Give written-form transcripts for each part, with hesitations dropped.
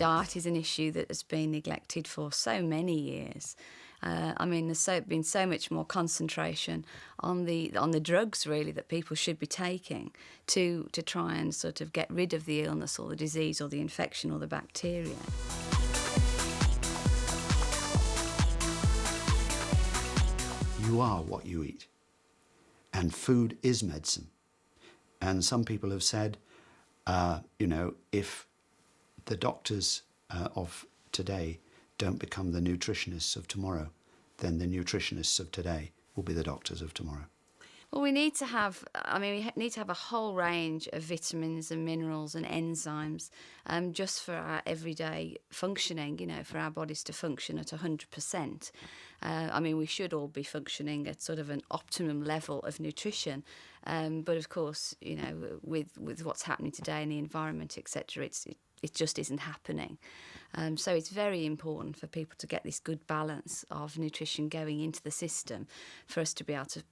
Diet is an issue that has been neglected for so many years. I mean, there's been so much more concentration on the drugs, really, that people should be taking to try and sort of get rid of the illness or the disease or the infection or the bacteria. You are what you eat, and food is medicine. And some people have said, if the doctors of today don't become the nutritionists of tomorrow, then the nutritionists of today will be the doctors of tomorrow. Well, we need to have a whole range of vitamins and minerals and enzymes just for our everyday functioning, for our bodies to function at 100%. We should all be functioning at sort of an optimum level of nutrition. But of course, with what's happening today in the environment, etc., it just isn't happening. So it's very important for people to get this good balance of nutrition going into the system for us to be able to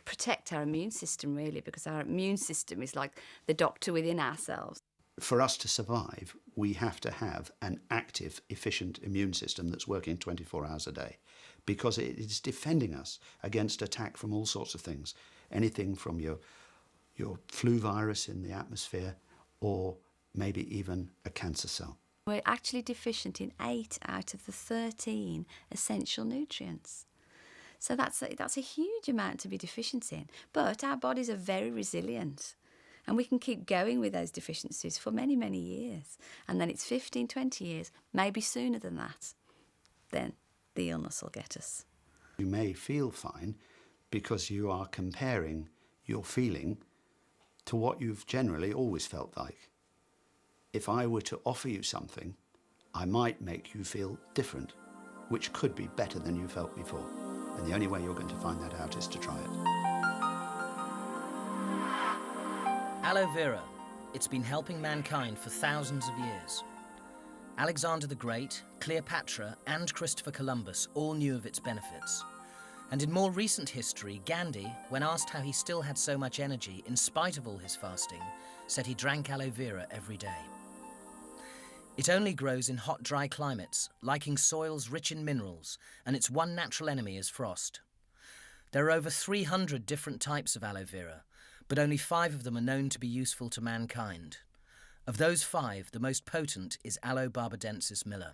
protect our immune system, really, because our immune system is like the doctor within ourselves. For us to survive, we have to have an active, efficient immune system that's working 24 hours a day, because it is defending us against attack from all sorts of things. Anything from your flu virus in the atmosphere, or maybe even a cancer cell. We're actually deficient in 8 out of the 13 essential nutrients. So that's a huge amount to be deficient in. But our bodies are very resilient, and we can keep going with those deficiencies for many, many years. And then it's 15, 20 years, maybe sooner than that, then the illness will get us. You may feel fine because you are comparing your feeling to what you've generally always felt like. If I were to offer you something, I might make you feel different, which could be better than you felt before. And the only way you're going to find that out is to try it. Aloe vera. It's been helping mankind for thousands of years. Alexander the Great, Cleopatra, and Christopher Columbus all knew of its benefits. And in more recent history, Gandhi, when asked how he still had so much energy in spite of all his fasting, said he drank aloe vera every day. It only grows in hot, dry climates, liking soils rich in minerals, and its one natural enemy is frost. There are over 300 different types of aloe vera, but only 5 of them are known to be useful to mankind. Of those 5, the most potent is Aloe barbadensis Miller.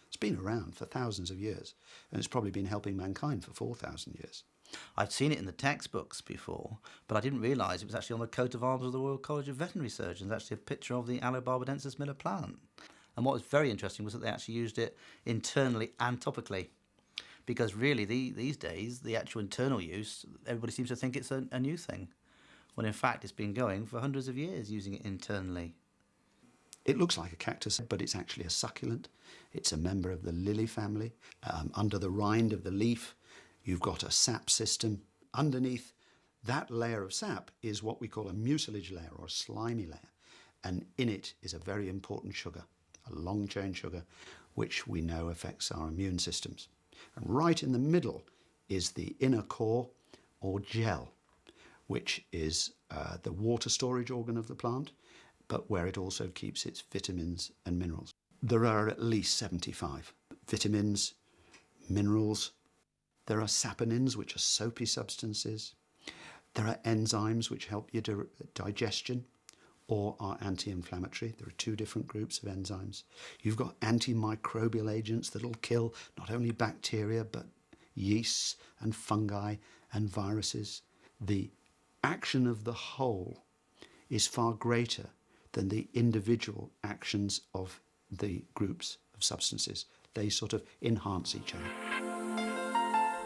It's been around for thousands of years, and it's probably been helping mankind for 4,000 years. I'd seen it in the textbooks before, but I didn't realise it was actually on the coat of arms of the Royal College of Veterinary Surgeons, actually a picture of the Aloe barbadensis Miller plant. And what was very interesting was that they actually used it internally and topically, because really these days, the actual internal use, everybody seems to think it's a new thing, when in fact it's been going for hundreds of years using it internally. It looks like a cactus, but it's actually a succulent. It's a member of the lily family. Under the rind of the leaf, you've got a sap system. Underneath that layer of sap is what we call a mucilage layer, or a slimy layer. And in it is a very important sugar, a long-chain sugar, which we know affects our immune systems. And right in the middle is the inner core, or gel, which is the water storage organ of the plant, but where it also keeps its vitamins and minerals. There are at least 75 vitamins, minerals. There are saponins, which are soapy substances. There are enzymes which help your digestion or are anti-inflammatory. There are 2 different groups of enzymes. You've got antimicrobial agents that'll kill not only bacteria, but yeasts and fungi and viruses. The action of the whole is far greater than the individual actions of the groups of substances. They sort of enhance each other.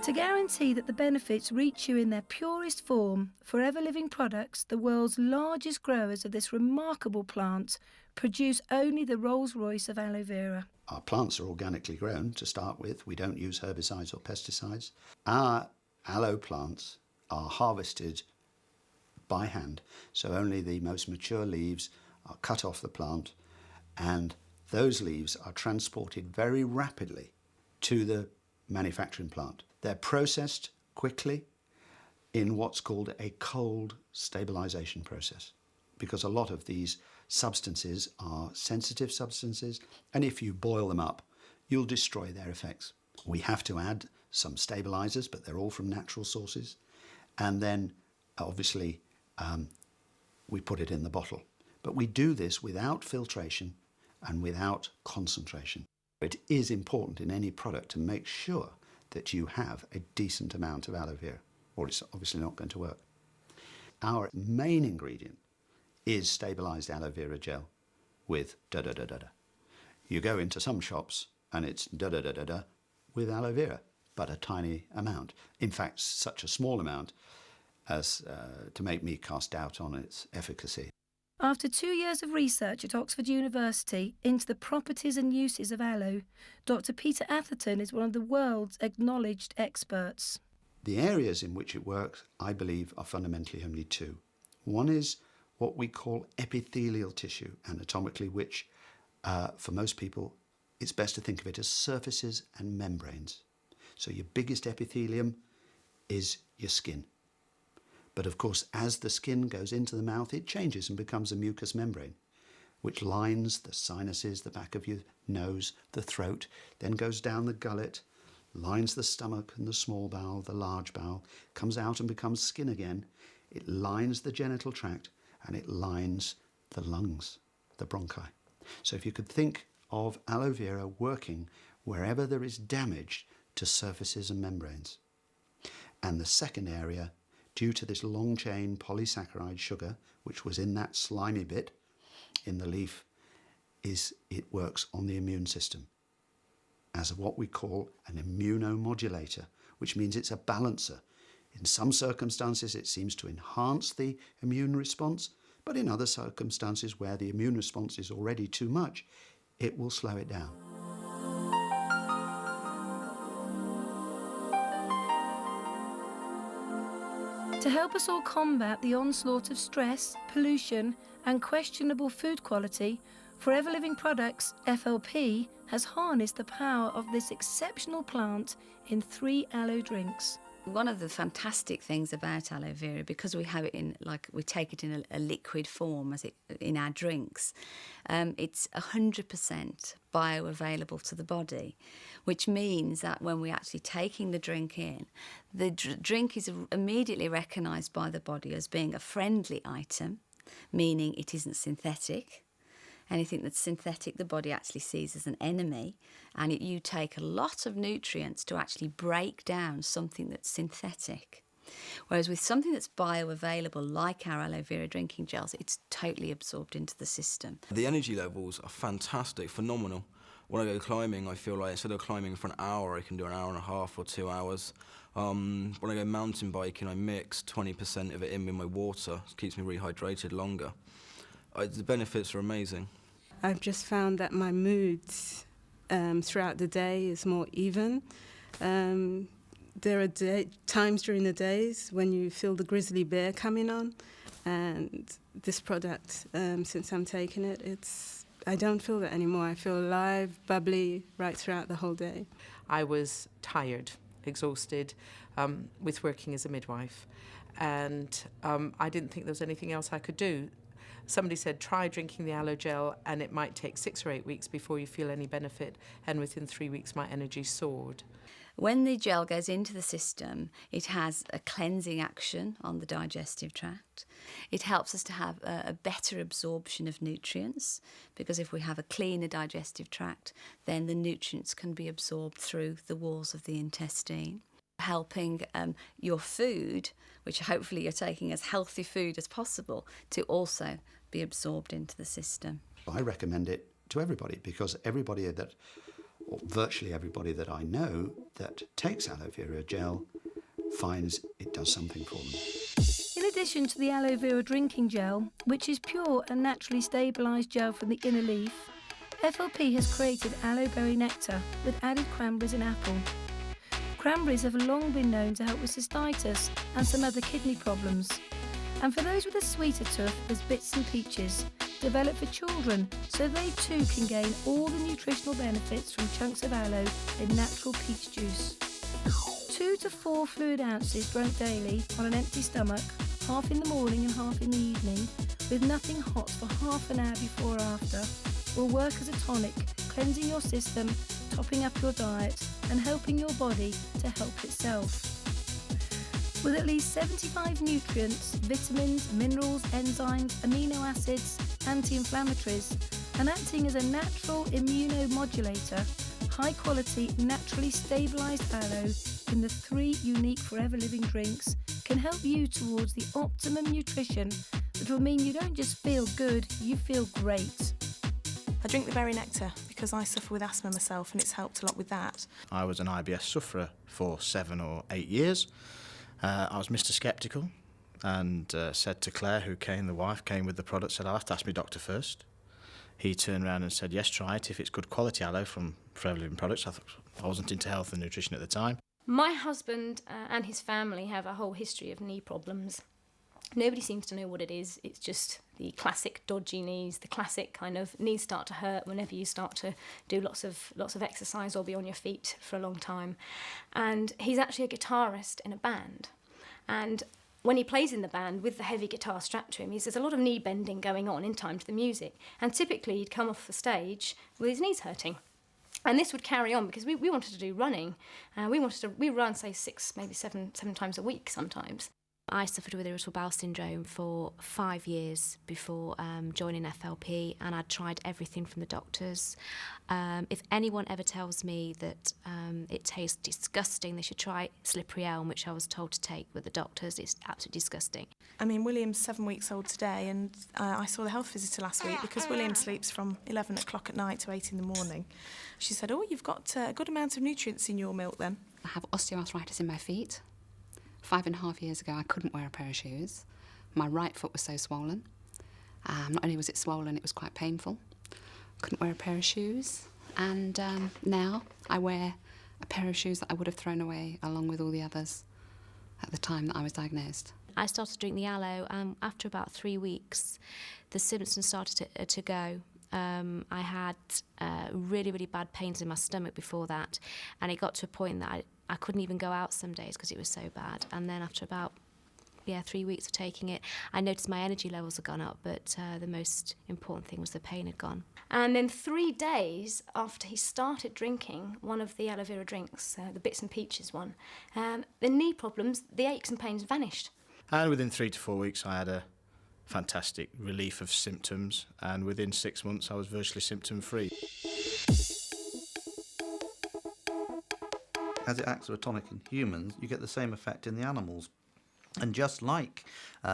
To guarantee that the benefits reach you in their purest form, Forever Living Products, the world's largest growers of this remarkable plant, produce only the Rolls-Royce of aloe vera. Our plants are organically grown to start with. We don't use herbicides or pesticides. Our aloe plants are harvested by hand, so only the most mature leaves are cut off the plant, and those leaves are transported very rapidly to the manufacturing plant. They're processed quickly in what's called a cold stabilization process, because a lot of these substances are sensitive substances, and if you boil them up, you'll destroy their effects. We have to add some stabilizers, but they're all from natural sources. And then, obviously, we put it in the bottle. But we do this without filtration and without concentration. It is important in any product to make sure that you have a decent amount of aloe vera, or it's obviously not going to work. Our main ingredient is stabilized aloe vera gel with da-da-da-da-da. You go into some shops and it's da-da-da-da-da with aloe vera, but a tiny amount. In fact, such a small amount as to make me cast doubt on its efficacy. After 2 years of research at Oxford University into the properties and uses of aloe, Dr. Peter Atherton is one of the world's acknowledged experts. The areas in which it works, I believe, are fundamentally only two. One is what we call epithelial tissue, anatomically, which for most people, it's best to think of it as surfaces and membranes. So your biggest epithelium is your skin. But of course, as the skin goes into the mouth, it changes and becomes a mucous membrane, which lines the sinuses, the back of your nose, the throat, then goes down the gullet, lines the stomach and the small bowel, the large bowel, comes out and becomes skin again. It lines the genital tract and it lines the lungs, the bronchi. So if you could think of aloe vera working wherever there is damage to surfaces and membranes. And the second area, due to this long chain polysaccharide sugar, which was in that slimy bit in the leaf, is it works on the immune system as what we call an immunomodulator, which means it's a balancer. In some circumstances, it seems to enhance the immune response, but in other circumstances where the immune response is already too much, it will slow it down. To help us all combat the onslaught of stress, pollution and questionable food quality, Forever Living Products, FLP, has harnessed the power of this exceptional plant in 3 aloe drinks. One of the fantastic things about aloe vera, because we have it in, like, we take it in a liquid form as it in our drinks, it's 100% bioavailable to the body, which means that when we're actually taking the drink in, the drink is immediately recognised by the body as being a friendly item, meaning it isn't synthetic. Anything that's synthetic, the body actually sees as an enemy, and you take a lot of nutrients to actually break down something that's synthetic. Whereas with something that's bioavailable, like our aloe vera drinking gels, it's totally absorbed into the system. The energy levels are fantastic, phenomenal. When I go climbing, I feel like instead of climbing for an hour, I can do an hour and a half or 2 hours. When I go mountain biking, I mix 20% of it in with my water. It keeps me rehydrated longer. The benefits are amazing. I've just found that my moods throughout the day is more even. There are times during the days when you feel the grizzly bear coming on, and this product, since I'm taking it, I don't feel that anymore. I feel alive, bubbly, right throughout the whole day. I was tired, exhausted, with working as a midwife, and I didn't think there was anything else I could do. Somebody said, try drinking the aloe gel and it might take 6 or 8 weeks before you feel any benefit, and within 3 weeks my energy soared. When the gel goes into the system, it has a cleansing action on the digestive tract. It helps us to have a better absorption of nutrients, because if we have a cleaner digestive tract, then the nutrients can be absorbed through the walls of the intestine. Helping your food, which hopefully you're taking as healthy food as possible, to also be absorbed into the system. I recommend it to everybody, because everybody that, or virtually everybody that I know that takes aloe vera gel finds it does something for them. In addition to the aloe vera drinking gel, which is pure and naturally stabilised gel from the inner leaf, FLP has created aloe berry nectar with added cranberries and apple. Cranberries have long been known to help with cystitis and some other kidney problems. And for those with a sweeter tooth, there's bits and peaches, developed for children, so they too can gain all the nutritional benefits from chunks of aloe in natural peach juice. 2 to 4 fluid ounces drunk daily on an empty stomach half in the morning and half in the evening, with nothing hot for half an hour before or after, will work as a tonic, cleansing your system, topping up your diet, and helping your body to help itself. With at least 75 nutrients, vitamins, minerals, enzymes, amino acids, anti-inflammatories, and acting as a natural immunomodulator, high-quality, naturally stabilised aloe in the 3 unique Forever Living drinks can help you towards the optimum nutrition that will mean you don't just feel good, you feel great. I drink the berry nectar because I suffer with asthma myself, and it's helped a lot with that. I was an IBS sufferer for 7 or 8 years. I was Mr. Sceptical and said to Claire, who came, the wife, came with the product, said, I'll have to ask my doctor first. He turned around and said, yes, try it if it's good quality aloe from Forever Living products. I wasn't into health and nutrition at the time. My husband and his family have a whole history of knee problems. Nobody seems to know what it is. It's just the classic dodgy knees, the classic kind of knees start to hurt whenever you start to do lots of exercise or be on your feet for a long time. And he's actually a guitarist in a band. And when he plays in the band with the heavy guitar strapped to him, there's a lot of knee bending going on in time to the music. And typically he'd come off the stage with his knees hurting. And this would carry on because we wanted to do running. We run, say, 6, maybe 7 times a week sometimes. I suffered with irritable bowel syndrome for 5 years before joining FLP, and I'd tried everything from the doctors. If anyone ever tells me that it tastes disgusting, they should try slippery elm, which I was told to take with the doctors. It's absolutely disgusting. I mean, William's 7 weeks old today, and I saw the health visitor last week because William sleeps from 11 o'clock at night to 8 in the morning. She said, oh, you've got a good amount of nutrients in your milk then. I have osteoarthritis in my feet. 5.5 years ago, I couldn't wear a pair of shoes. My right foot was so swollen. Not only was it swollen, it was quite painful. Couldn't wear a pair of shoes. And now I wear a pair of shoes that I would have thrown away along with all the others at the time that I was diagnosed. I started to drink the aloe, and after about 3 weeks, the symptoms started to go. I had really, really bad pains in my stomach before that, and it got to a point that I couldn't even go out some days because it was so bad. And then after about 3 weeks of taking it, I noticed my energy levels had gone up, but the most important thing was the pain had gone. And then 3 days after he started drinking one of the aloe vera drinks, the Bits and Peaches one, the knee problems, the aches and pains vanished. And within 3 to 4 weeks, I had a fantastic relief of symptoms, and within 6 months, I was virtually symptom-free. As it acts as a tonic in humans, you get the same effect in the animals. And just like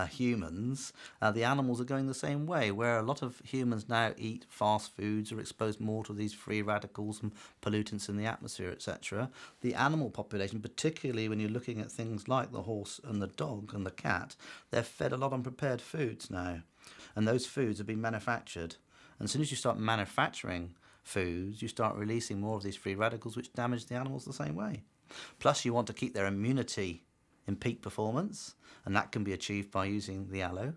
humans, the animals are going the same way, where a lot of humans now eat fast foods or exposed more to these free radicals and pollutants in the atmosphere, etc. The animal population, particularly when you're looking at things like the horse and the dog and the cat, they're fed a lot on prepared foods now. And those foods have been manufactured. And as soon as you start manufacturing foods, you start releasing more of these free radicals which damage the animals the same way. Plus, you want to keep their immunity in peak performance, and that can be achieved by using the aloe.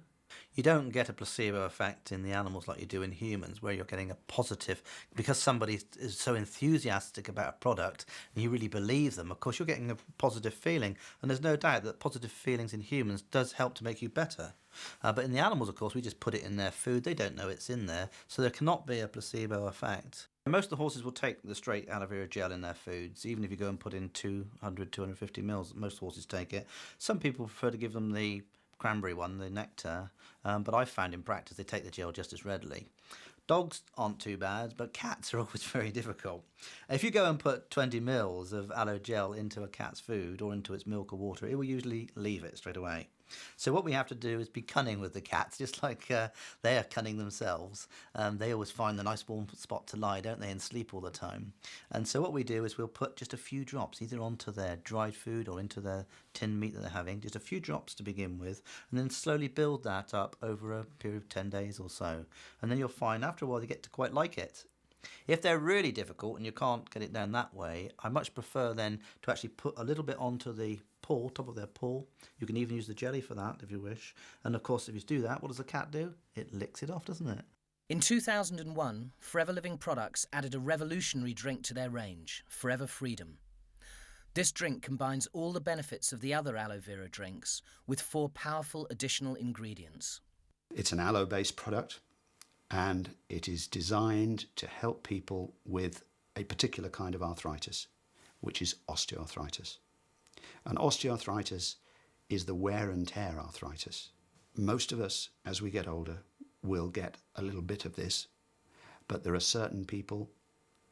You don't get a placebo effect in the animals like you do in humans, where you're getting a positive, because somebody is so enthusiastic about a product and you really believe them, of course you're getting a positive feeling, and there's no doubt that positive feelings in humans does help to make you better. But in the animals, of course, we just put it in their food, they don't know it's in there, so there cannot be a placebo effect. Most of the horses will take the straight aloe vera gel in their foods, even if you go and put in 200, 250 mils, most horses take it. Some people prefer to give them the cranberry one, the nectar, but I've found in practice they take the gel just as readily. Dogs aren't too bad, but cats are always very difficult. If you go and put 20 mils of aloe gel into a cat's food or into its milk or water, it will usually leave it straight away. So what we have to do is be cunning with the cats, just like they are cunning themselves. They always find the nice warm spot to lie, don't they, and sleep all the time. And so what we do is we'll put just a few drops, either onto their dried food or into their tinned meat that they're having, just a few drops to begin with, and then slowly build that up over a period of 10 days or so. And then you'll find after a while they get to quite like it. If they're really difficult and you can't get it down that way, I much prefer then to actually put a little bit onto the paw, top of their paw. You can even use the jelly for that if you wish. And of course, if you do that, what does the cat do? It licks it off, doesn't it? In 2001, Forever Living Products added a revolutionary drink to their range, Forever Freedom. This drink combines all the benefits of the other aloe vera drinks with 4 powerful additional ingredients. It's an aloe-based product, and it is designed to help people with a particular kind of arthritis, which is osteoarthritis. And osteoarthritis is the wear and tear arthritis. Most of us, as we get older, will get a little bit of this, but there are certain people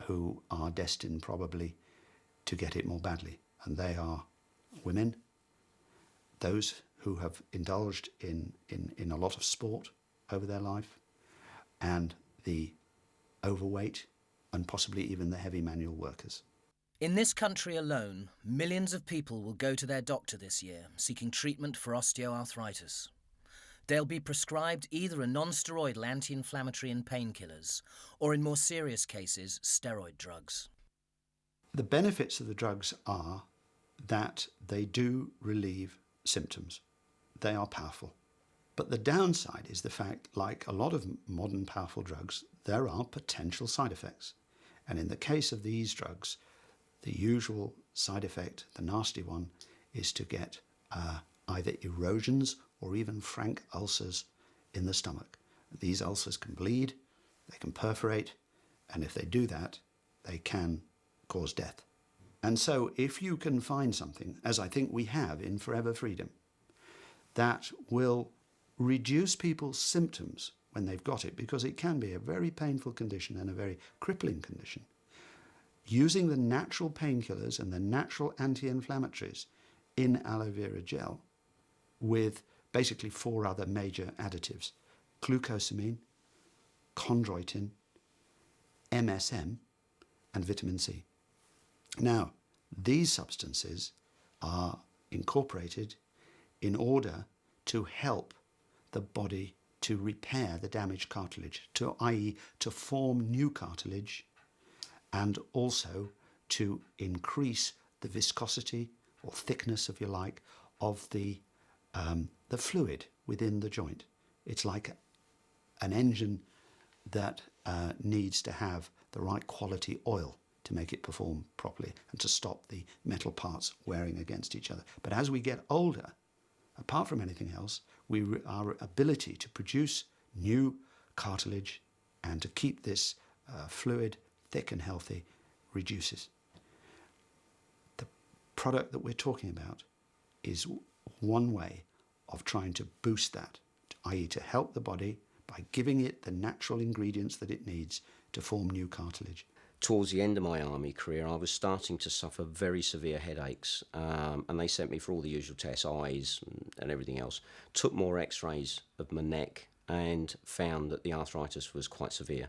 who are destined probably to get it more badly, and they are women, those who have indulged in a lot of sport over their life, and the overweight, and possibly even the heavy manual workers. In this country alone, millions of people will go to their doctor this year seeking treatment for osteoarthritis. They'll be prescribed either a non-steroidal anti-inflammatory and painkillers, or in more serious cases, steroid drugs. The benefits of the drugs are that they do relieve symptoms. They are powerful. But the downside is the fact, like a lot of modern powerful drugs, there are potential side effects. And in the case of these drugs, the usual side effect, the nasty one, is to get either erosions or even frank ulcers in the stomach. These ulcers can bleed, they can perforate, and if they do that, they can cause death. And so if you can find something, as I think we have in Forever Freedom, that will reduce people's symptoms when they've got it, because it can be a very painful condition and a very crippling condition, using the natural painkillers and the natural anti-inflammatories in aloe vera gel with basically 4 other major additives: glucosamine, chondroitin, MSM, and vitamin C. Now, these substances are incorporated in order to help the body to repair the damaged cartilage, i.e. to form new cartilage, and also to increase the viscosity or thickness, if you like, of the fluid within the joint. It's like an engine that needs to have the right quality oil to make it perform properly and to stop the metal parts wearing against each other. But as we get older, apart from anything else, our ability to produce new cartilage and to keep this fluid thick and healthy reduces. The product that we're talking about is one way of trying to boost that, i.e. to help the body by giving it the natural ingredients that it needs to form new cartilage. Towards the end of my army career, I was starting to suffer very severe headaches, and they sent me for all the usual tests, eyes and everything else. Took more x-rays of my neck and found that the arthritis was quite severe,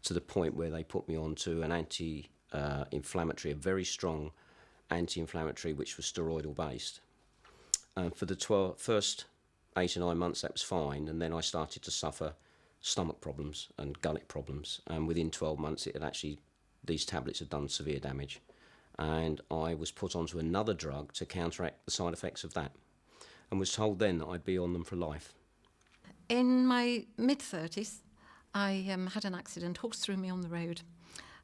to the point where they put me on to an anti-inflammatory, a very strong anti-inflammatory, which was steroidal based. For the first 8 or 9 months, that was fine, and then I started to suffer stomach problems and gullet problems, and within 12 months these tablets had done severe damage, and I was put onto another drug to counteract the side effects of that, and was told then that I'd be on them for life. In my mid-30s, I had an accident, horse threw me on the road,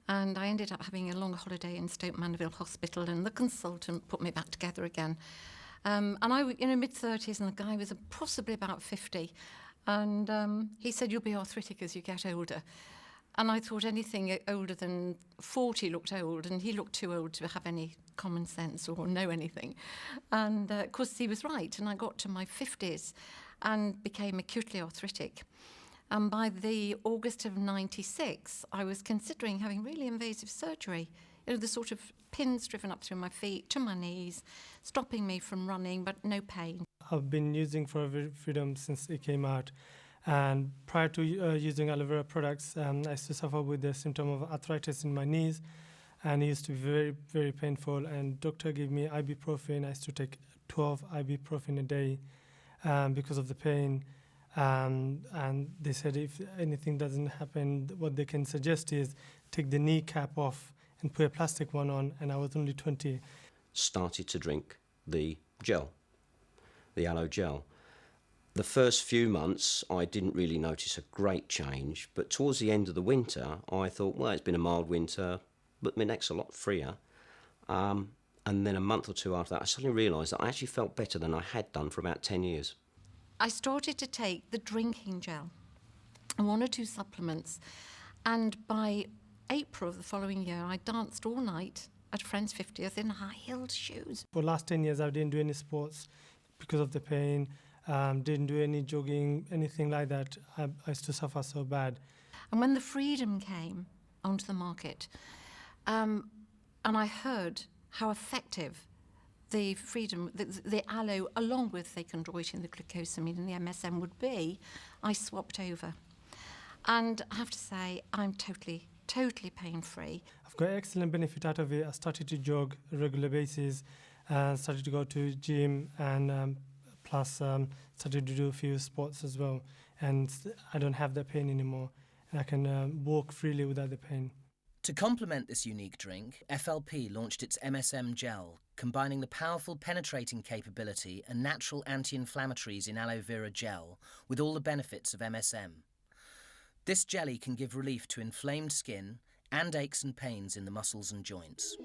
and I ended up having a long holiday in Stoke Mandeville Hospital, and the consultant put me back together again. And I was mid-30s, and the guy was possibly about 50, and he said, "You'll be arthritic as you get older." And I thought anything older than 40 looked old, and he looked too old to have any common sense or know anything. And of course, he was right, and I got to my 50s and became acutely arthritic. And by the August of 96, I was considering having really invasive surgery. The sort of pins driven up through my feet to my knees, stopping me from running, but no pain. I've been using Forever Freedom since it came out. And prior to using aloe vera products, I used to suffer with the symptom of arthritis in my knees, and it used to be very, very painful. And doctor gave me ibuprofen. I used to take 12 ibuprofen a day because of the pain. And they said if anything doesn't happen, what they can suggest is take the kneecap off and put a plastic one on, and I was only 20. Started to drink the gel, the aloe gel. The first few months, I didn't really notice a great change, but towards the end of the winter, I thought, well, it's been a mild winter, but my neck's a lot freer. And then a month or two after that, I suddenly realised that I actually felt better than I had done for about 10 years. I started to take the drinking gel and 1 or 2 supplements, and by April of the following year, I danced all night at a friend's 50th in high-heeled shoes. For the last 10 years, I didn't do any sports because of the pain, didn't do any jogging, anything like that. I used to suffer so bad. And when the Freedom came onto the market, and I heard how effective the Freedom, the aloe, along with the chondroitin, the glucosamine and the MSM would be, I swapped over. And I have to say, I'm totally pain-free. I've got excellent benefit out of it. I started to jog on a regular basis, started to go to gym, and plus started to do a few sports as well. And I don't have that pain anymore, and I can walk freely without the pain. To complement this unique drink, FLP launched its MSM gel, combining the powerful penetrating capability and natural anti-inflammatories in aloe vera gel with all the benefits of MSM. This jelly can give relief to inflamed skin and aches and pains in the muscles and joints.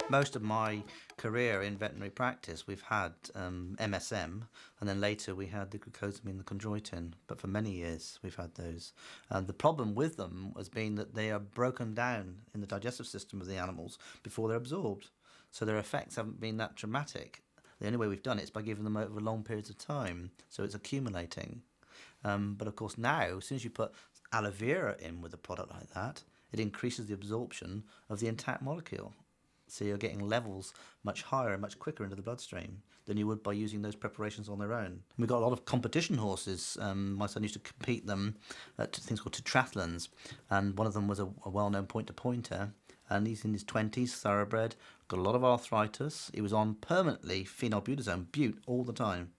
Most of my career in veterinary practice, we've had MSM, and then later we had the glucosamine, the chondroitin, but for many years we've had those. The problem with them has been that they are broken down in the digestive system of the animals before they're absorbed, so their effects haven't been that dramatic. The only way we've done it is by giving them over long periods of time, so it's accumulating. But of course now, as soon as you put aloe vera in with a product like that, it increases the absorption of the intact molecule. So you're getting levels much higher and much quicker into the bloodstream than you would by using those preparations on their own. We've got a lot of competition horses. My son used to compete them at things called tetrathlons, and one of them was a well-known point-to-pointer, and he's in his 20s, thoroughbred, got a lot of arthritis. He was on permanently phenylbutazone, bute, all the time.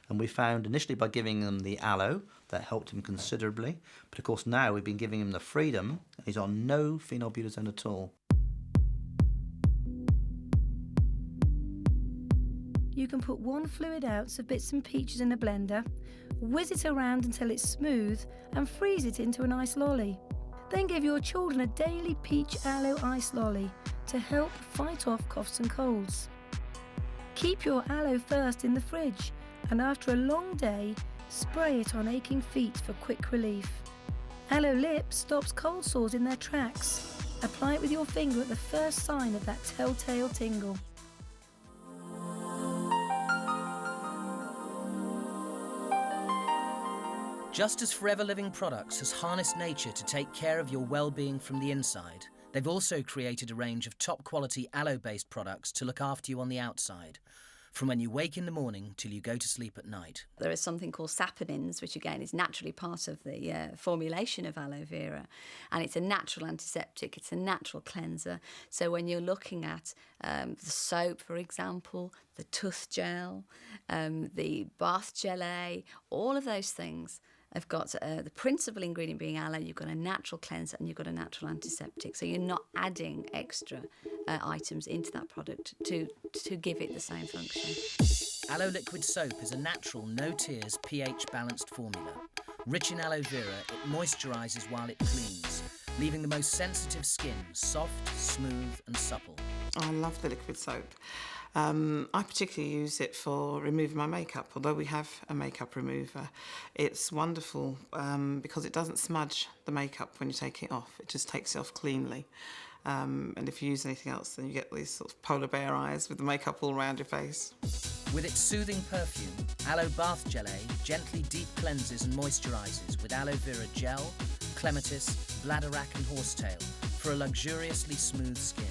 And we found initially by giving him the aloe, that helped him considerably. But of course now we've been giving him the Freedom, and he's on no phenylbutazone at all. You can put 1 fluid ounce of bits and peaches in a blender, whiz it around until it's smooth, and freeze it into an ice lolly. Then give your children a daily peach aloe ice lolly to help fight off coughs and colds. Keep your aloe first in the fridge, and after a long day, spray it on aching feet for quick relief. Aloe Lip stops cold sores in their tracks. Apply it with your finger at the first sign of that telltale tingle. Just as Forever Living Products has harnessed nature to take care of your well-being from the inside, they've also created a range of top-quality aloe-based products to look after you on the outside, from when you wake in the morning till you go to sleep at night. There is something called saponins, which again is naturally part of the formulation of aloe vera, and it's a natural antiseptic, it's a natural cleanser. So when you're looking at the soap, for example, the tooth gel, the bath gelée, all of those things have got the principal ingredient being aloe. You've got a natural cleanser and you've got a natural antiseptic. So you're not adding extra items into that product to give it the same function. Aloe Liquid Soap is a natural, no-tears, pH-balanced formula. Rich in aloe vera, it moisturises while it cleans, leaving the most sensitive skin soft, smooth and supple. I love the liquid soap. I particularly use it for removing my makeup, although we have a makeup remover. It's wonderful because it doesn't smudge the makeup when you take it off. It just takes it off cleanly. And if you use anything else, then you get these sort of polar bear eyes with the makeup all around your face. With its soothing perfume, Aloe Bath Gelée gently deep cleanses and moisturises with aloe vera gel, clematis, bladderwrack and horsetail for a luxuriously smooth skin.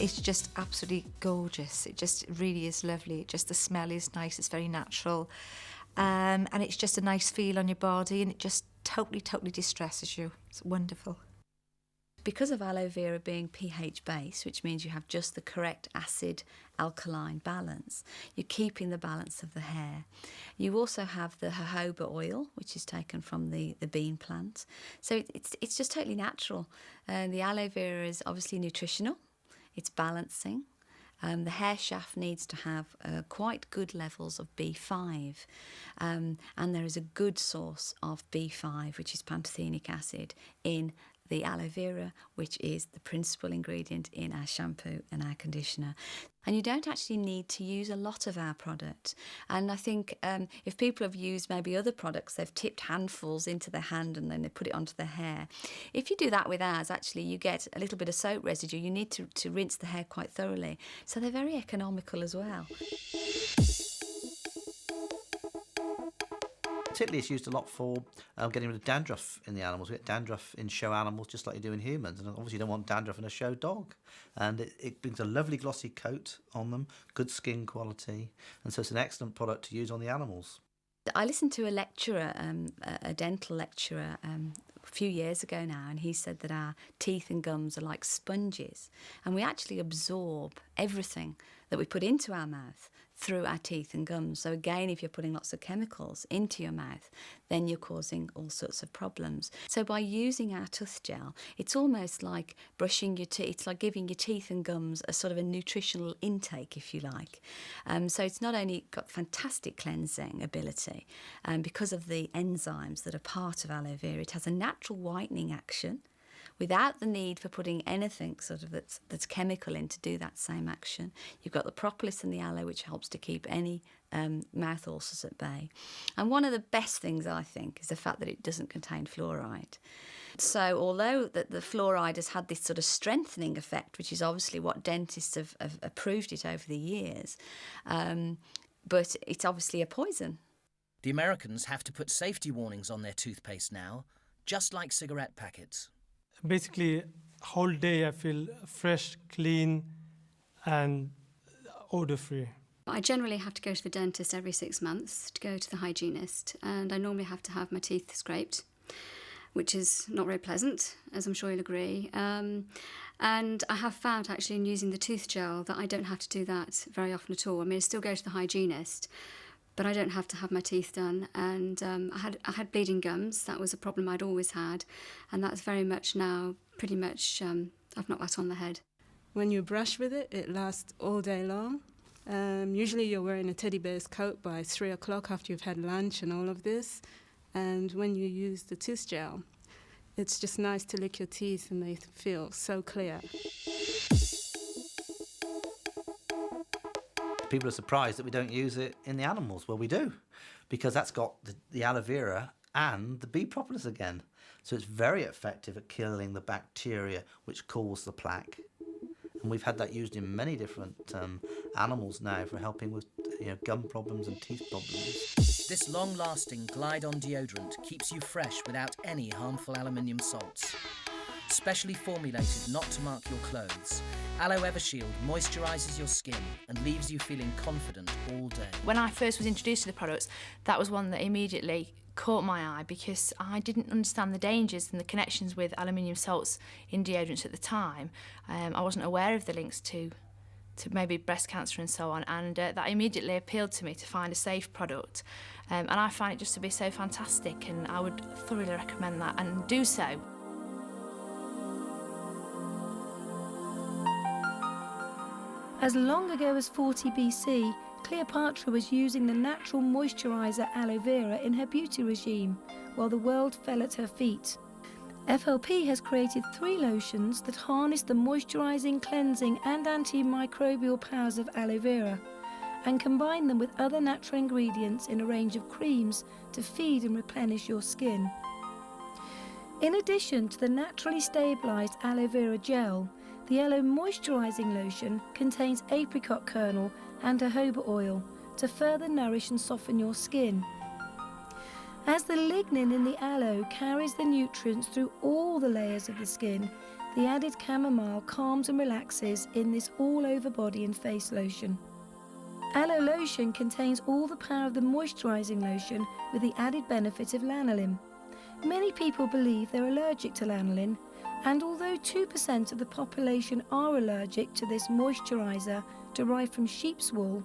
It's just absolutely gorgeous. It just really is lovely. The smell is nice. It's very natural. And it's just a nice feel on your body, and it just totally distresses you. It's wonderful. Because of aloe vera being pH based, which means you have just the correct acid-alkaline balance, you're keeping the balance of the hair. You also have the jojoba oil, which is taken from the bean plant. So it's just totally natural. The aloe vera is obviously nutritional. It's balancing. The hair shaft needs to have quite good levels of B5, and there is a good source of B5, which is pantothenic acid, in the aloe vera, which is the principal ingredient in our shampoo and our conditioner. And you don't actually need to use a lot of our product. And I think if people have used maybe other products, they've tipped handfuls into their hand and then they put it onto their hair. If you do that with ours, actually you get a little bit of soap residue. You need to rinse the hair quite thoroughly. So they're very economical as well. Particularly, it's used a lot for getting rid of dandruff in the animals. We get dandruff in show animals just like you do in humans, and obviously you don't want dandruff in a show dog. And it brings a lovely glossy coat on them, good skin quality, and so it's an excellent product to use on the animals. I listened to a lecturer, a dental lecturer, a few years ago now, and he said that our teeth and gums are like sponges, and we actually absorb everything that we put into our mouth through our teeth and gums. So again, if you're putting lots of chemicals into your mouth, then you're causing all sorts of problems. So by using our tooth gel, it's almost like brushing your teeth. It's like giving your teeth and gums a sort of a nutritional intake, if you like. So it's not only got fantastic cleansing ability, because of the enzymes that are part of aloe vera, it has a natural whitening action, without the need for putting anything sort of that's chemical in to do that same action. You've got the propolis and the aloe, which helps to keep any mouth ulcers at bay. And one of the best things, I think, is the fact that it doesn't contain fluoride. So although that the fluoride has had this sort of strengthening effect, which is obviously what dentists have approved it over the years, but it's obviously a poison. The Americans have to put safety warnings on their toothpaste now, just like cigarette packets. Basically, whole day I feel fresh, clean, and odor-free. I generally have to go to the dentist every 6 months to go to the hygienist, and I normally have to have my teeth scraped, which is not very pleasant, as I'm sure you'll agree. And I have found, actually, in using the tooth gel, that I don't have to do that very often at all. I mean, I still go to the hygienist, but I don't have to have my teeth done. And I had bleeding gums. That was a problem I'd always had, and that's very much now, pretty much, I've knocked that on the head. When you brush with it, it lasts all day long. Usually you're wearing a teddy bear's coat by 3 o'clock after you've had lunch and all of this. And when you use the tooth gel, it's just nice to lick your teeth and they feel so clear. People are surprised that we don't use it in the animals. Well, we do, because that's got the aloe vera and the bee propolis again. So it's very effective at killing the bacteria which cause the plaque. And we've had that used in many different animals now for helping with gum problems and teeth problems. This long-lasting glide-on deodorant keeps you fresh without any harmful aluminium salts. Specially formulated not to mark your clothes, Aloe Evershield moisturises your skin and leaves you feeling confident all day. When I first was introduced to the products, that was one that immediately caught my eye because I didn't understand the dangers and the connections with aluminium salts in deodorants at the time. I wasn't aware of the links to maybe breast cancer and so on, and that immediately appealed to me to find a safe product. And I find it just to be so fantastic, and I would thoroughly recommend that and do so. As long ago as 40 BC, Cleopatra was using the natural moisturiser aloe vera in her beauty regime, while the world fell at her feet. FLP has created 3 lotions that harness the moisturising, cleansing and antimicrobial powers of aloe vera, and combine them with other natural ingredients in a range of creams to feed and replenish your skin. In addition to the naturally stabilised aloe vera gel, the aloe moisturising lotion contains apricot kernel and jojoba oil to further nourish and soften your skin. As the lignin in the aloe carries the nutrients through all the layers of the skin, the added chamomile calms and relaxes in this all-over body and face lotion. Aloe lotion contains all the power of the moisturising lotion with the added benefit of lanolin. Many people believe they're allergic to lanolin, and although 2% of the population are allergic to this moisturiser derived from sheep's wool,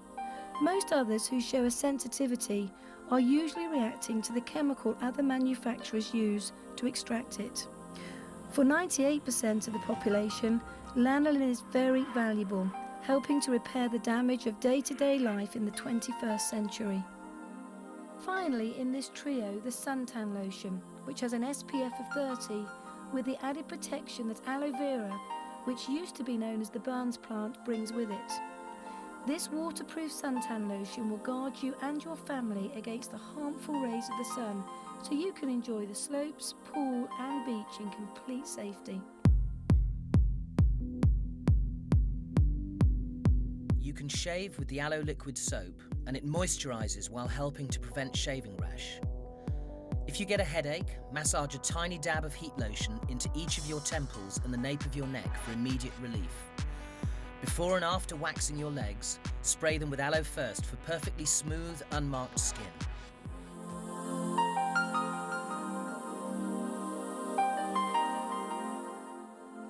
most others who show a sensitivity are usually reacting to the chemical other manufacturers use to extract it. For 98% of the population, lanolin is very valuable, helping to repair the damage of day-to-day life in the 21st century. Finally, in this trio, the suntan lotion, which has an SPF of 30, with the added protection that aloe vera, which used to be known as the Barnes plant, brings with it. This waterproof suntan lotion will guard you and your family against the harmful rays of the sun, so you can enjoy the slopes, pool and beach in complete safety. You can shave with the aloe liquid soap, and it moisturises while helping to prevent shaving rash. If you get a headache, massage a tiny dab of heat lotion into each of your temples and the nape of your neck for immediate relief. Before and after waxing your legs, spray them with aloe first for perfectly smooth, unmarked skin.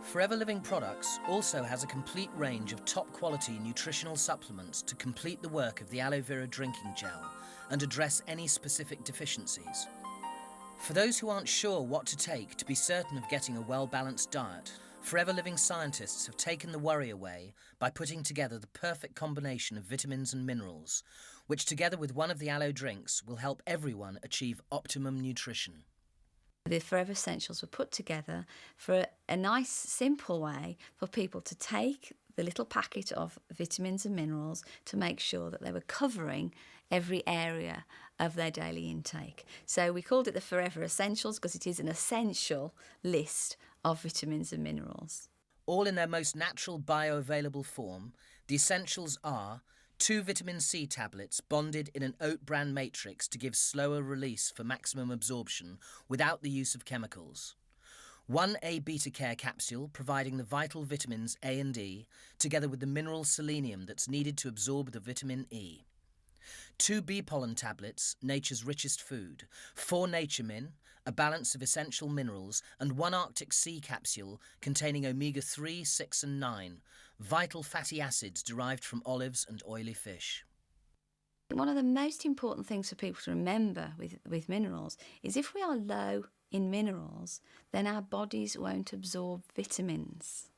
Forever Living Products also has a complete range of top-quality nutritional supplements to complete the work of the aloe vera drinking gel and address any specific deficiencies. For those who aren't sure what to take to be certain of getting a well-balanced diet, Forever Living scientists have taken the worry away by putting together the perfect combination of vitamins and minerals, which together with one of the aloe drinks will help everyone achieve optimum nutrition. The Forever Essentials were put together for a nice, simple way for people to take the little packet of vitamins and minerals to make sure that they were covering every area of their daily intake. So we called it the Forever Essentials because it is an essential list of vitamins and minerals. All in their most natural bioavailable form, the essentials are 2 vitamin C tablets bonded in an oat bran matrix to give slower release for maximum absorption without the use of chemicals. 1 A-beta care capsule providing the vital vitamins A and E, together with the mineral selenium that's needed to absorb the vitamin E. 2 bee pollen tablets, nature's richest food. 4 Naturemin, a balance of essential minerals, and 1 Arctic Sea capsule containing omega-3, 6 and 9, vital fatty acids derived from olives and oily fish. One of the most important things for people to remember with minerals is if we are low in minerals, then our bodies won't absorb vitamins.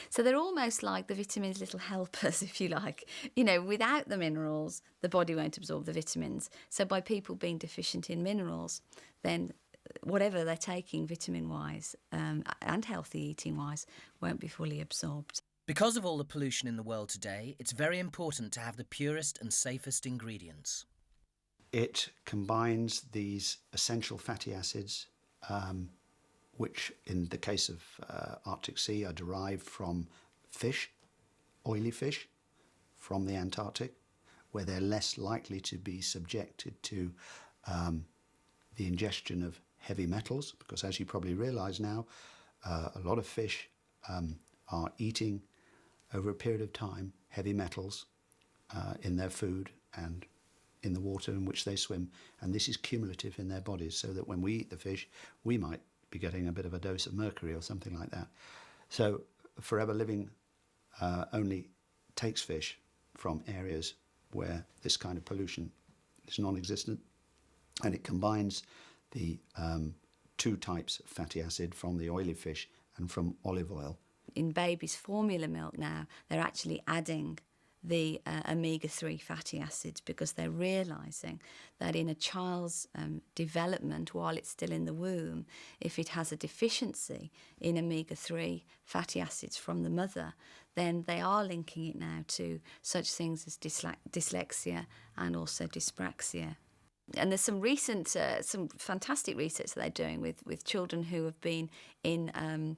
So they're almost like the vitamins' little helpers, if you like. You know, without the minerals, the body won't absorb the vitamins. So by people being deficient in minerals, then whatever they're taking vitamin-wise and healthy eating-wise won't be fully absorbed. Because of all the pollution in the world today, it's very important to have the purest and safest ingredients. It combines these essential fatty acids, which in the case of Arctic Sea are derived from fish, oily fish from the Antarctic, where they're less likely to be subjected to the ingestion of heavy metals, because as you probably realise now, a lot of fish are eating over a period of time heavy metals in their food and in the water in which they swim, and this is cumulative in their bodies, so that when we eat the fish, we might be getting a bit of a dose of mercury or something like that. So Forever Living only takes fish from areas where this kind of pollution is non-existent, and it combines the 2 types of fatty acid from the oily fish and from olive oil. In babies' formula milk now, they're actually adding the omega-3 fatty acids because they're realising that in a child's development while it's still in the womb, if it has a deficiency in omega-3 fatty acids from the mother, then they are linking it now to such things as dyslexia and also dyspraxia. And there's some recent, some fantastic research that they're doing with children who have been in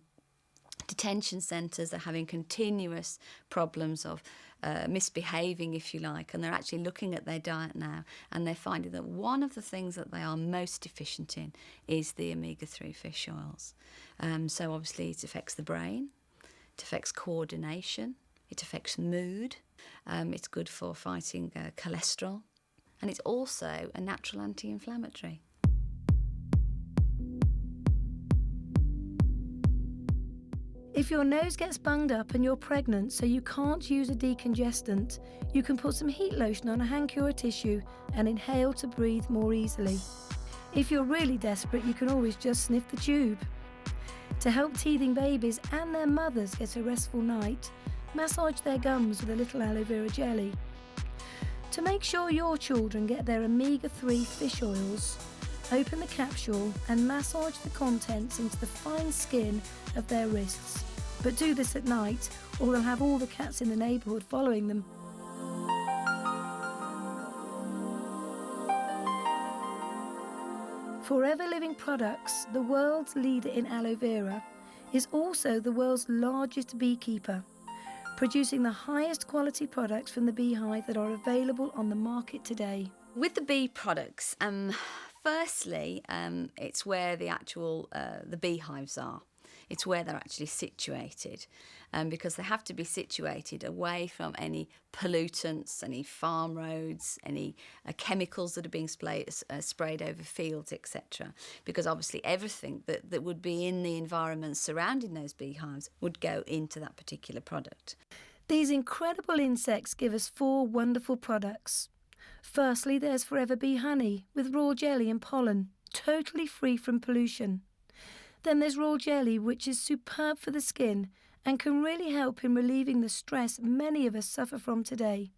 detention centres. They're having continuous problems of misbehaving, if you like, and they're actually looking at their diet now, and they're finding that one of the things that they are most deficient in is the omega-3 fish oils. So obviously it affects the brain, it affects coordination, it affects mood, it's good for fighting cholesterol, and it's also a natural anti-inflammatory. If your nose gets bunged up and you're pregnant so you can't use a decongestant, you can put some heat lotion on a hanky or a tissue and inhale to breathe more easily. If you're really desperate, you can always just sniff the tube. To help teething babies and their mothers get a restful night, massage their gums with a little aloe vera jelly. To make sure your children get their omega-3 fish oils, open the capsule and massage the contents into the fine skin of their wrists. But do this at night, or they'll have all the cats in the neighbourhood following them. Forever Living Products, the world's leader in aloe vera, is also the world's largest beekeeper, producing the highest quality products from the beehive that are available on the market today. With the bee products, firstly, it's where the actual the beehives are. It's where they're actually situated, because they have to be situated away from any pollutants, any farm roads, any chemicals that are being sprayed over fields, etc. Because obviously everything that would be in the environment surrounding those beehives would go into that particular product. These incredible insects give us 4 wonderful products. Firstly, there's Forever Bee Honey with raw jelly and pollen, totally free from pollution. Then there's raw jelly, which is superb for the skin and can really help in relieving the stress many of us suffer from today.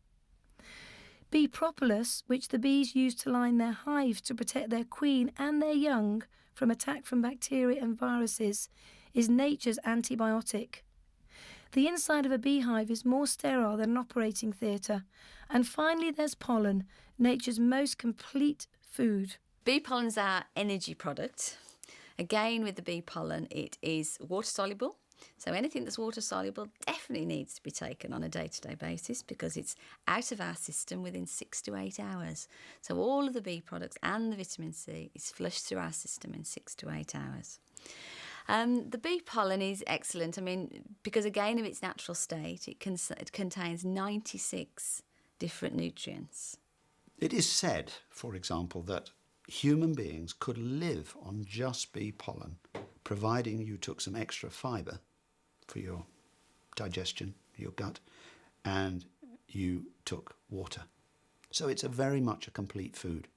Bee propolis, which the bees use to line their hives to protect their queen and their young from attack from bacteria and viruses, is nature's antibiotic. The inside of a beehive is more sterile than an operating theatre. And finally, there's pollen, nature's most complete food. Bee pollen's our energy product. Again, with the bee pollen, it is water-soluble. So anything that's water-soluble definitely needs to be taken on a day-to-day basis because it's out of our system within 6 to 8 hours. So all of the bee products and the vitamin C is flushed through our system in 6 to 8 hours. The bee pollen is excellent, because again, of its natural state, it contains 96 different nutrients. It is said, for example, that human beings could live on just bee pollen, providing you took some extra fibre for your digestion, your gut, and you took water. So it's very much a complete food.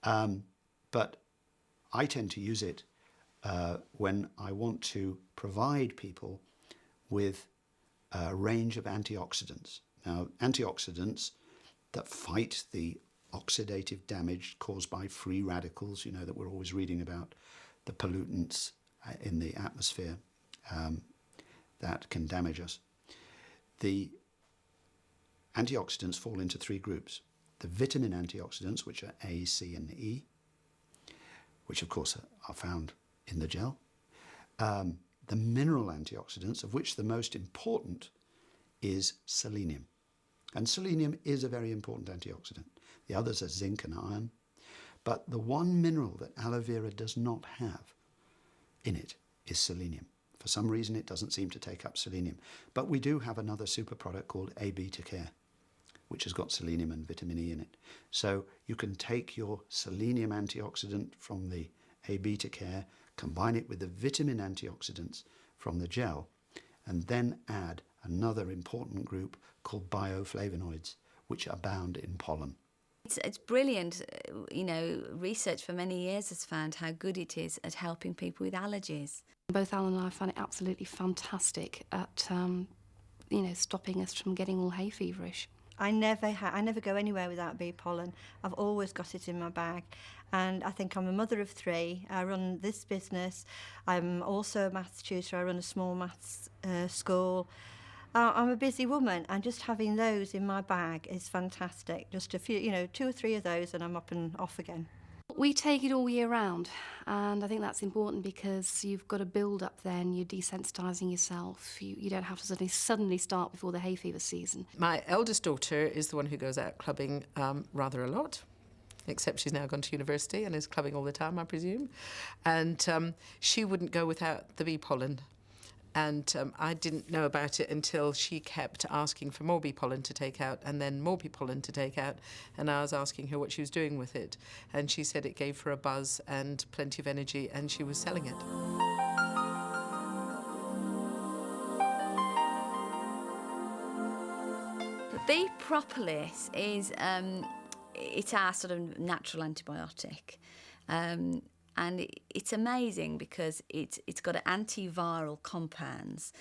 But I tend to use it when I want to provide people with a range of antioxidants. Now, antioxidants that fight the oxidative damage caused by free radicals, that we're always reading about, the pollutants in the atmosphere that can damage us. The antioxidants fall into 3 groups. The vitamin antioxidants, which are A, C and E, which of course are found in the gel. The mineral antioxidants, of which the most important is selenium. And selenium is a very important antioxidant. The others are zinc and iron. But the one mineral that aloe vera does not have in it is selenium. For some reason, it doesn't seem to take up selenium. But we do have another super product called A-beta care, which has got selenium and vitamin E in it. So you can take your selenium antioxidant from the A-beta care, combine it with the vitamin antioxidants from the gel, and then add another important group called bioflavonoids, which abound in pollen. It's brilliant. Research for many years has found how good it is at helping people with allergies. Both Alan and I found it absolutely fantastic at, stopping us from getting all hay feverish. I never go anywhere without bee pollen. I've always got it in my bag. And I think I'm a mother of 3. I run this business. I'm also a maths tutor. I run a small maths school. I'm a busy woman, and just having those in my bag is fantastic. Just a few, 2 or 3 of those and I'm up and off again. We take it all year round, and I think that's important because you've got to build up then, you're desensitising yourself. You don't have to suddenly start before the hay fever season. My eldest daughter is the one who goes out clubbing rather a lot, except she's now gone to university and is clubbing all the time, I presume. And she wouldn't go without the bee pollen. And I didn't know about it until she kept asking for more bee pollen to take out and then more bee pollen to take out. And I was asking her what she was doing with it. And she said it gave her a buzz and plenty of energy, and she was selling it. The bee propolis is it's our sort of natural antibiotic. And it's amazing because it's got antiviral compounds,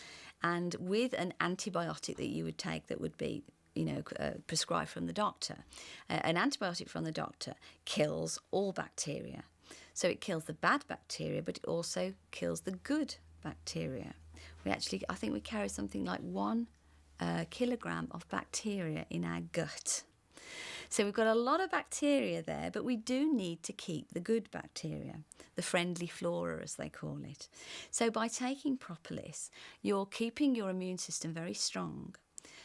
and with an antibiotic that you would take that would be, prescribed from the doctor, an antibiotic from the doctor kills all bacteria. So it kills the bad bacteria, but it also kills the good bacteria. I think we carry something like 1 kilogram of bacteria in our gut. So we've got a lot of bacteria there, but we do need to keep the good bacteria, the friendly flora as they call it. So by taking propolis, you're keeping your immune system very strong.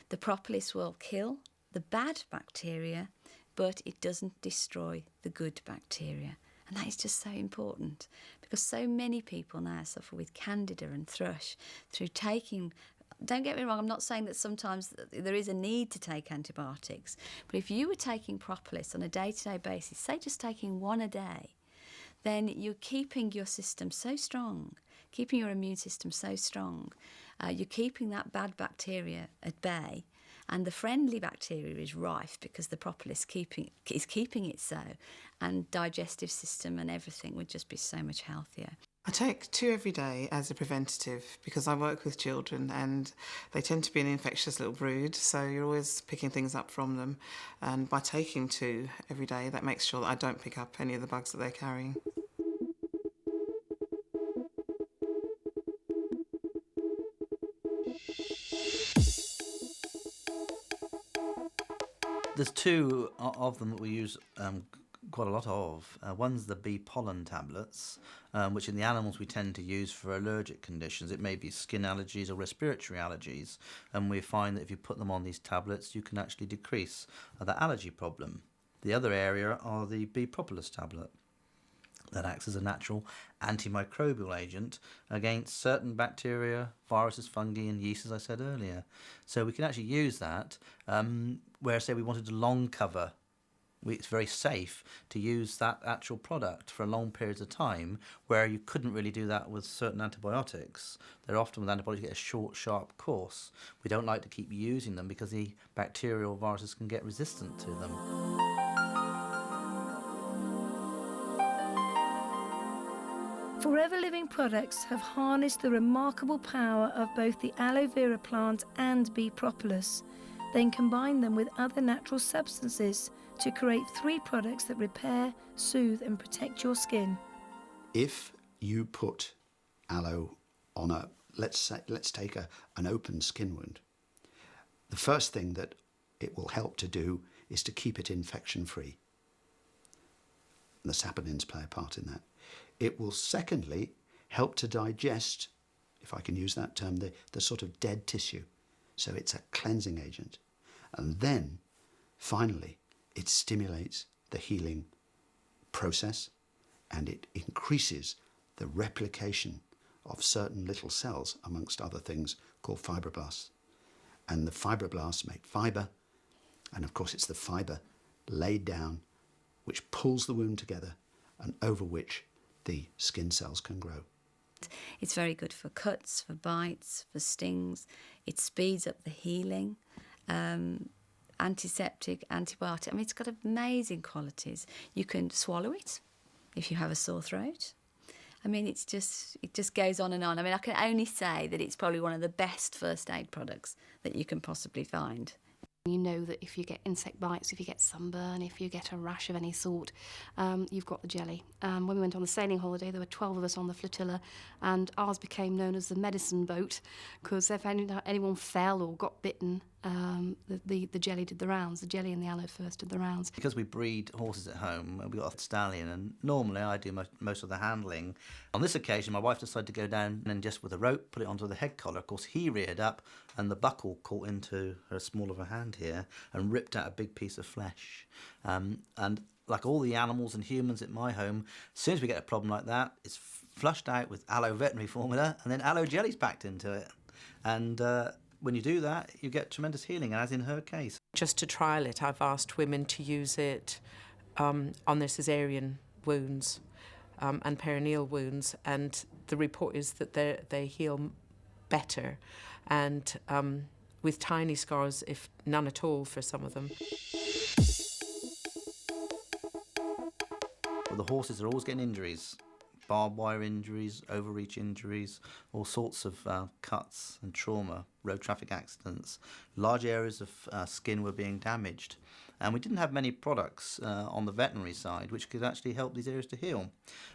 The propolis will kill the bad bacteria, but it doesn't destroy the good bacteria. And that is just so important, because so many people now suffer with candida and thrush through taking. Don't get me wrong, I'm not saying that sometimes there is a need to take antibiotics, but if you were taking propolis on a day-to-day basis, say just taking 1 a day, then you're keeping your system so strong, keeping your immune system so strong, you're keeping that bad bacteria at bay, and the friendly bacteria is rife because the propolis is keeping it so, and digestive system and everything would just be so much healthier. I take 2 every day as a preventative because I work with children and they tend to be an infectious little brood, so you're always picking things up from them. And by taking 2 every day, that makes sure that I don't pick up any of the bugs that they're carrying. There's 2 of them that we use quite a lot of. One's the bee pollen tablets, which in the animals we tend to use for allergic conditions. It may be skin allergies or respiratory allergies, and we find that if you put them on these tablets, you can actually decrease that allergy problem. The other area are the bee propolis tablet. That acts as a natural antimicrobial agent against certain bacteria, viruses, fungi and yeast, as I said earlier. So we can actually use that where, say, we wanted to long cover. It's very safe to use that actual product for long periods of time, where you couldn't really do that with certain antibiotics. They're often with antibiotics you get a short, sharp course. We don't like to keep using them because the bacterial viruses can get resistant to them. Forever Living products have harnessed the remarkable power of both the aloe vera plant and bee propolis, then combine them with other natural substances to create 3 products that repair, soothe and protect your skin. If you put aloe on let's take an open skin wound, the first thing that it will help to do is to keep it infection-free. The saponins play a part in that. It will secondly help to digest, if I can use that term, the sort of dead tissue. So it's a cleansing agent. And then, finally, it stimulates the healing process, and it increases the replication of certain little cells, amongst other things, called fibroblasts. And the fibroblasts make fibre, and of course it's the fibre laid down which pulls the wound together and over which the skin cells can grow. It's very good for cuts, for bites, for stings. It speeds up the healing. Antiseptic, antibiotic. I mean, it's got amazing qualities. You can swallow it if you have a sore throat. I mean, it just goes on and on. I mean, I can only say that it's probably one of the best first aid products that you can possibly find. You know that if you get insect bites, if you get sunburn, if you get a rash of any sort, you've got the jelly. When we went on the sailing holiday, there were 12 of us on the flotilla, and ours became known as the medicine boat, because if anyone fell or got bitten, the jelly did the rounds. The jelly and the aloe first did the rounds. Because we breed horses at home, we've got a stallion, and normally I do most of the handling. On this occasion, my wife decided to go down and just with a rope put it onto the head collar. Of course, he reared up, and the buckle caught into her small of a hand here and ripped out a big piece of flesh. And like all the animals and humans at my home, as soon as we get a problem like that, it's flushed out with aloe veterinary formula, and then aloe jelly's packed into it. And when you do that, you get tremendous healing, as in her case. Just to trial it, I've asked women to use it on their caesarean wounds and perineal wounds, and the report is that they heal better, and with tiny scars, if none at all, for some of them. Well, the horses are always getting injuries. barbed wire injuries, overreach injuries, all sorts of cuts and trauma, road traffic accidents. Large areas of skin were being damaged. And we didn't have many products on the veterinary side which could actually help these areas to heal.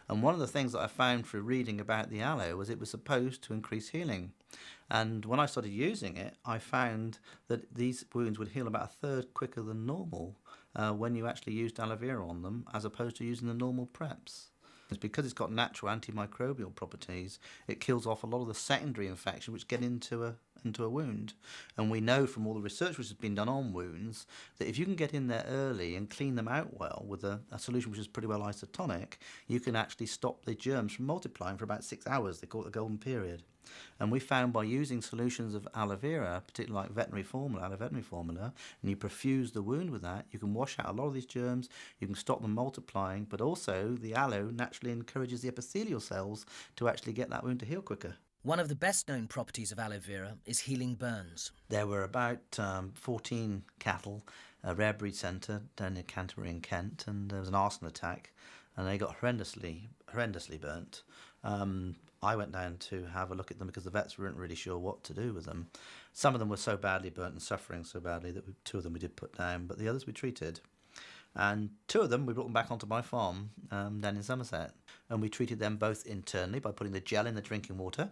And one of the things that I found through reading about the aloe was it was supposed to increase healing. And when I started using it, I found that these wounds would heal about a third quicker than normal when you actually used aloe vera on them, as opposed to using the normal preps. It's because it's got natural antimicrobial properties, it kills off a lot of the secondary infections which get into a wound. And we know from all the research which has been done on wounds that if you can get in there early and clean them out well with a solution which is pretty well isotonic, you can actually stop the germs from multiplying for about 6 hours. They call it the golden period. And we found by using solutions of aloe vera, particularly like aloe veterinary formula, and you perfuse the wound with that, you can wash out a lot of these germs, you can stop them multiplying, but also the aloe naturally encourages the epithelial cells to actually get that wound to heal quicker. One of the best-known properties of aloe vera is healing burns. There were about 14 cattle, a rare breed centre down near Canterbury in Kent, and there was an arson attack, and they got horrendously burnt. I went down to have a look at them because the vets weren't really sure what to do with them. Some of them were so badly burnt and suffering so badly that two of them we did put down, but the others we treated. And two of them, we brought them back onto my farm down in Somerset. And we treated them both internally by putting the gel in the drinking water.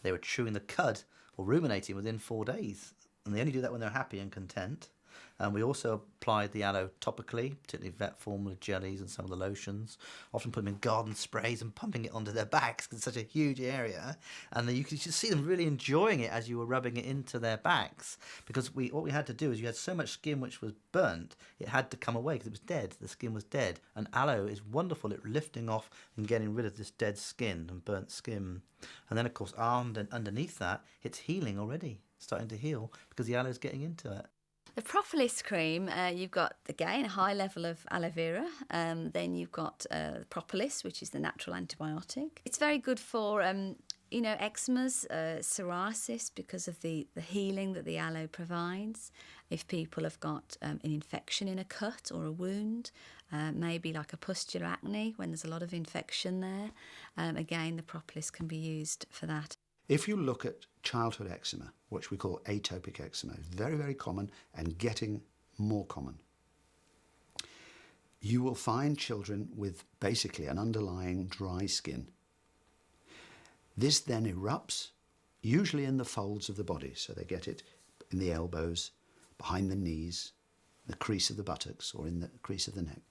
They were chewing the cud or ruminating within 4 days. And they only do that when they're happy and content. And we also applied the aloe topically, particularly vet formula jellies and some of the lotions. Often put them in garden sprays and pumping it onto their backs because it's such a huge area. And then you could just see them really enjoying it as you were rubbing it into their backs. Because what we had to do is you had so much skin which was burnt, it had to come away because it was dead. The skin was dead. And aloe is wonderful at lifting off and getting rid of this dead skin and burnt skin. And then, of course, armed and underneath that, it's healing already, starting to heal because the aloe is getting into it. The propolis cream, you've got, again, a high level of aloe vera. Then you've got propolis, which is the natural antibiotic. It's very good for, eczemas, psoriasis, because of the healing that the aloe provides. If people have got an infection in a cut or a wound, maybe like a pustular acne, when there's a lot of infection there, again, the propolis can be used for that. If you look at childhood eczema, which we call atopic eczema, it's very, very common and getting more common. You will find children with basically an underlying dry skin. This then erupts, usually in the folds of the body, so they get it in the elbows, behind the knees, the crease of the buttocks, or in the crease of the neck.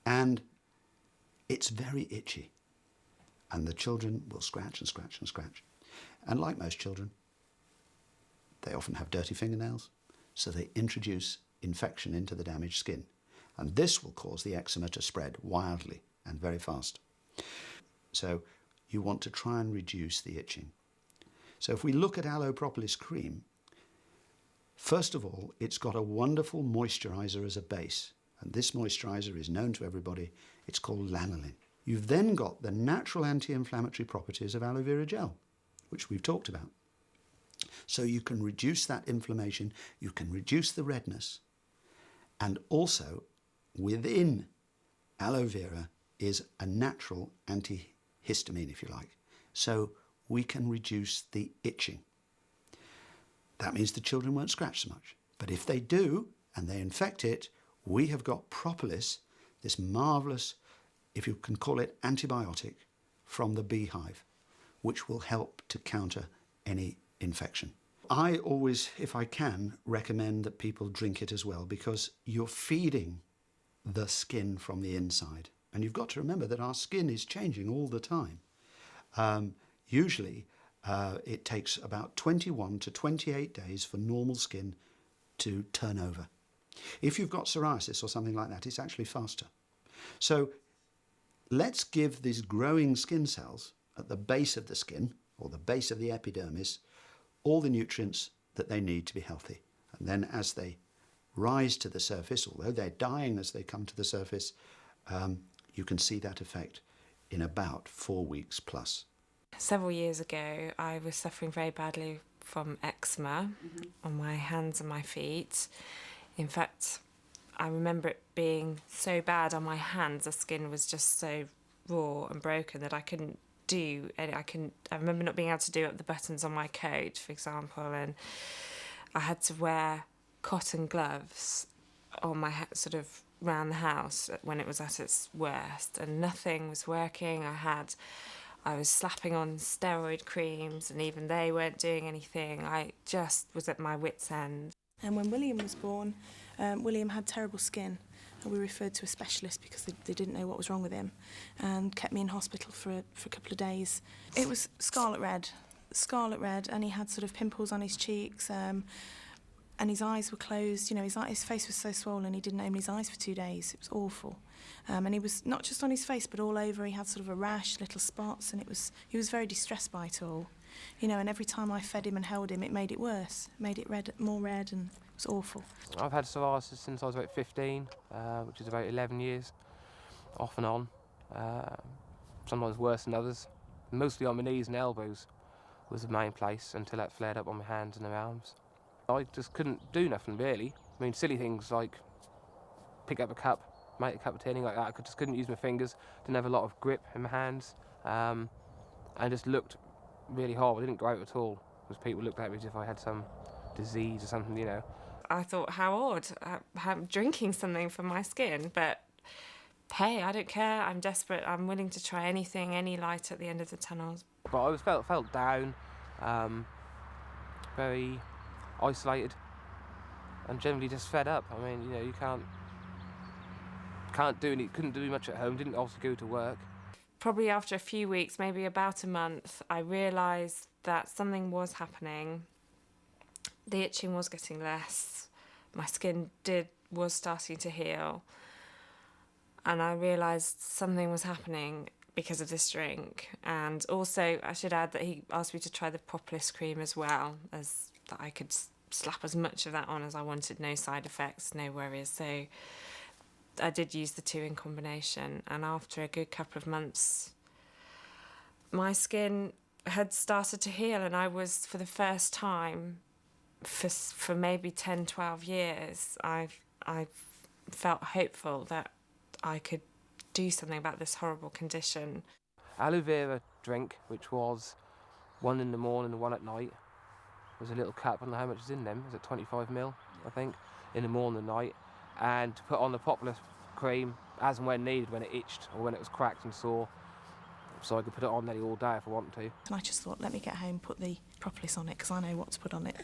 And it's very itchy. And the children will scratch and scratch and scratch. And like most children, they often have dirty fingernails, so they introduce infection into the damaged skin. And this will cause the eczema to spread wildly and very fast. So you want to try and reduce the itching. So if we look at aloe propolis cream, first of all, it's got a wonderful moisturiser as a base. And this moisturiser is known to everybody. It's called lanolin. You've then got the natural anti-inflammatory properties of aloe vera gel, which we've talked about. So you can reduce that inflammation, you can reduce the redness, and also within aloe vera is a natural antihistamine, if you like. So we can reduce the itching. That means the children won't scratch so much. But if they do, and they infect it, we have got propolis, this marvellous, if you can call it, antibiotic from the beehive, which will help to counter any infection. I always, if I can, recommend that people drink it as well, because you're feeding the skin from the inside. And you've got to remember that our skin is changing all the time. Usually, it takes about 21 to 28 days for normal skin to turn over. If you've got psoriasis or something like that, it's actually faster. So let's give these growing skin cells at the base of the skin, or the base of the epidermis, all the nutrients that they need to be healthy. And then as they rise to the surface, although they're dying as they come to the surface, you can see that effect in about 4 weeks plus. Several years ago, I was suffering very badly from eczema on my hands and my feet. In fact, I remember it being so bad on my hands, the skin was just so raw and broken that I couldn't do. And I remember not being able to do up the buttons on my coat, for example, and I had to wear cotton gloves on my sort of around the house when it was at its worst, and nothing was working. I was slapping on steroid creams, and even they weren't doing anything. I just was at my wit's end. And when William was born, William had terrible skin, and we referred to a specialist because they didn't know what was wrong with him, and kept me in hospital for a couple of days. It was scarlet red, and he had sort of pimples on his cheeks, and his eyes were closed. You know, his face was so swollen he didn't open his eyes for 2 days. It was awful. And he was not just on his face but all over. He had sort of a rash, little spots, and he was very distressed by it all. You know, and every time I fed him and held him, it made it worse. It made it more red, and it was awful. I've had psoriasis since I was about 15, which is about 11 years, off and on. Sometimes worse than others. Mostly on my knees and elbows was the main place until that flared up on my hands and my arms. I just couldn't do nothing, really. I mean, silly things like pick up a cup, make a cup of tea, anything like that. I just couldn't use my fingers, didn't have a lot of grip in my hands, and just looked really horrible. I didn't go out at all, because people looked at me as if I had some disease or something, you know. I thought, how odd, I'm drinking something for my skin, but hey, I don't care, I'm desperate, I'm willing to try anything, any light at the end of the tunnel. But I felt down, very isolated, and generally just fed up. I mean, you know, you couldn't do much at home, didn't also go to work. Probably after a few weeks, maybe about a month, I realised that something was happening. The itching was getting less, my skin was starting to heal, and I realised something was happening because of this drink. And also, I should add that he asked me to try the propolis cream as well, as that I could slap as much of that on as I wanted, no side effects, no worries. So I did use the two in combination, and after a good couple of months, my skin had started to heal, and I was, for the first time, for maybe 10, 12 years, I felt hopeful that I could do something about this horrible condition. Aloe vera drink, which was one in the morning and one at night, was a little cap. I don't know how much is in them. Is it 25 ml, I think, in the morning and night, and to put on the propolis cream as and when needed, when it itched or when it was cracked and sore, so I could put it on nearly all day if I wanted to. And I just thought, let me get home, put the propolis on it, because I know what to put on it.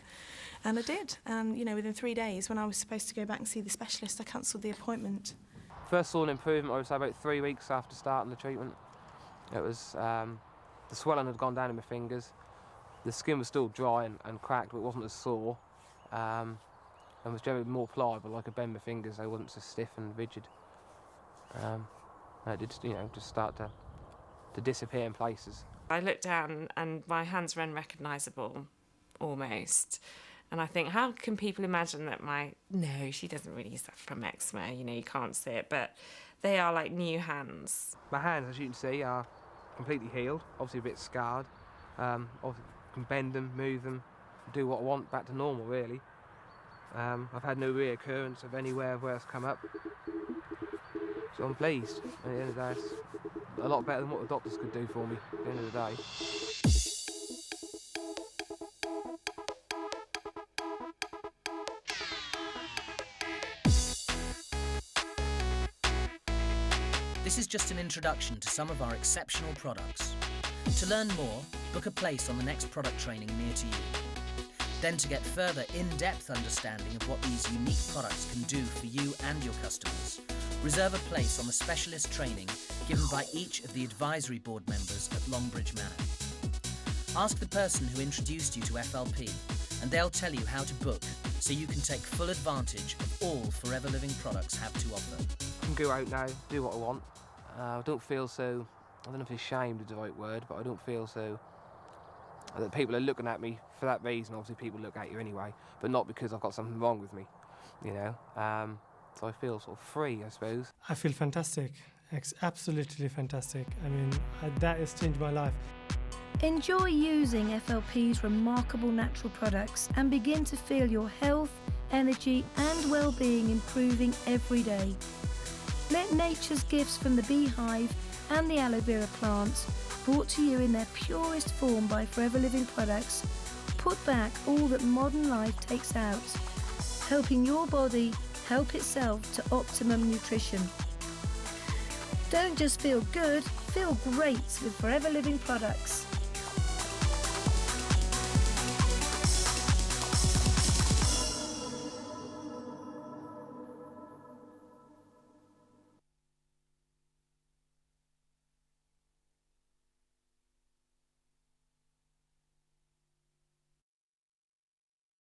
And I did. And, you know, within 3 days, when I was supposed to go back and see the specialist, I cancelled the appointment. First saw an improvement, I would say, about 3 weeks after starting the treatment. It was, the swelling had gone down in my fingers. The skin was still dry and cracked, but it wasn't as sore. And was generally more pliable. I could bend my fingers, they wasn't so stiff and rigid. And it did, you know, just start to disappear in places. I looked down and my hands were unrecognisable, almost. And I think, how can people imagine that no, she doesn't really suffer from eczema, you know, you can't see it, but they are like new hands. My hands, as you can see, are completely healed, obviously a bit scarred. Obviously can bend them, move them, do what I want, back to normal, really. I've had no reoccurrence of anywhere where it's come up. So I'm pleased. At the end of the day, it's a lot better than what the doctors could do for me at the end of the day. This is just an introduction to some of our exceptional products. To learn more, book a place on the next product training near to you. Then, to get further in-depth understanding of what these unique products can do for you and your customers, reserve a place on the specialist training given by each of the advisory board members at Longbridge Manor. Ask the person who introduced you to FLP, and they'll tell you how to book so you can take full advantage of all Forever Living products have to offer. I can go out now, do what I want. I don't feel so, I don't know if ashamed is the right word, but I don't feel so that people are looking at me for that reason. Obviously people look at you anyway, but not because I've got something wrong with me, you know. So I feel sort of free, I suppose. I feel fantastic, absolutely fantastic. I mean, that has changed my life. Enjoy using FLP's remarkable natural products and begin to feel your health, energy and well-being improving every day. Let nature's gifts from the beehive and the aloe vera plant, brought to you in their purest form by Forever Living Products, put back all that modern life takes out, helping your body help itself to optimum nutrition. Don't just feel good, feel great with Forever Living Products.